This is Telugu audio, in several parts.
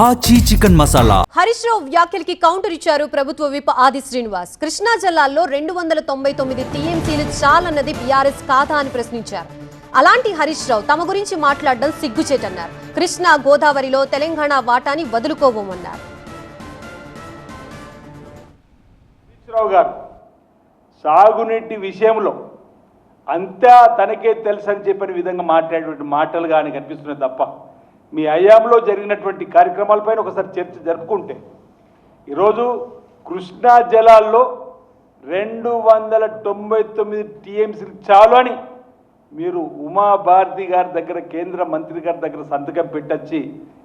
ఆచి చికెన్ మసాలా. హరీష్ రావు వ్యాఖ్యలకి కౌంటర్ ఇచ్చారు ప్రభుత్వ విప్ ఆది శ్రీనివాస్. కృష్ణా జిల్లాలో 299 టీఎంసీలు చాలన్నది బీఆర్ఎస్ కాదా అని ప్రశ్నించారు. అలాంటి హరీష్ రావు తమ గురించి మాట్లాడడం సిగ్గుచేటన్నారు. కృష్ణా గోదావరిలో తెలంగాణ వాటాని వదులుకోబోమన్నారు. రావు గారు సాగునీటి విషయంలో అంతా తనకే తెలుసు అని చెప్పిన విధంగా మాట్లాడేటువంటి మాటలు కానీ కనిపిస్తున్నాయి తప్ప మీ హయాంలో జరిగినటువంటి కార్యక్రమాలపైన ఒకసారి చర్చ జరుపుకుంటే ఈరోజు కృష్ణా జలాల్లో 299 టీఎంసీలు చాలు అని మీరు ఉమాభారతి గారి దగ్గర కేంద్ర మంత్రి గారి దగ్గర సంతకం పెట్టొచ్చి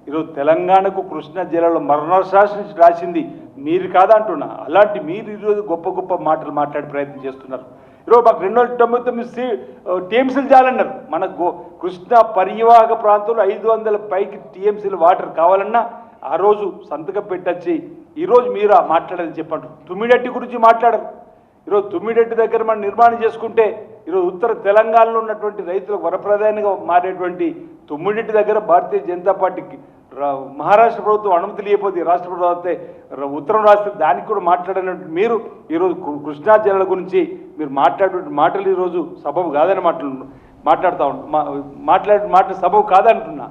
ఈరోజు తెలంగాణకు కృష్ణా జిల్లాలో మరణశాసనం రాసింది మీరు కాదంటున్నా. అలాంటి మీరు ఈరోజు గొప్ప గొప్ప మాటలు మాట్లాడే ప్రయత్నం చేస్తున్నారు. ఈరోజు మాకు 299 టీఎంసీలు చాలన్నారు. మనకు కృష్ణా పరివాహక ప్రాంతంలో 500 పైకి టీఎంసీలు వాటర్ కావాలన్నా ఆ రోజు సంతకం పెట్టొచ్చి ఈరోజు మీరు మాట్లాడని చెప్పండి. తుమ్మిడెట్టి గురించి మాట్లాడరు. ఈరోజు తుమ్మిడెట్టి దగ్గర మనం నిర్మాణం చేసుకుంటే ఈరోజు ఉత్తర తెలంగాణలో ఉన్నటువంటి రైతులకు వరప్రధానంగా మారేటువంటి తుమ్మిడెట్టి దగ్గర భారతీయ జనతా పార్టీకి మహారాష్ట్ర ప్రభుత్వం అనుమతి లేకపోతే రాష్ట్ర ప్రభుత్వం అయితే ఉత్తరం రాస్తే దానికి కూడా మాట్లాడినట్టు మీరు ఈరోజు కృష్ణా జిల్లాల గురించి మీరు మాట్లాడే మాటలు ఈరోజు సబబు కాదని మాట్లాడుతూ మాట్లాడే మాట సబబు కాదంటున్నా.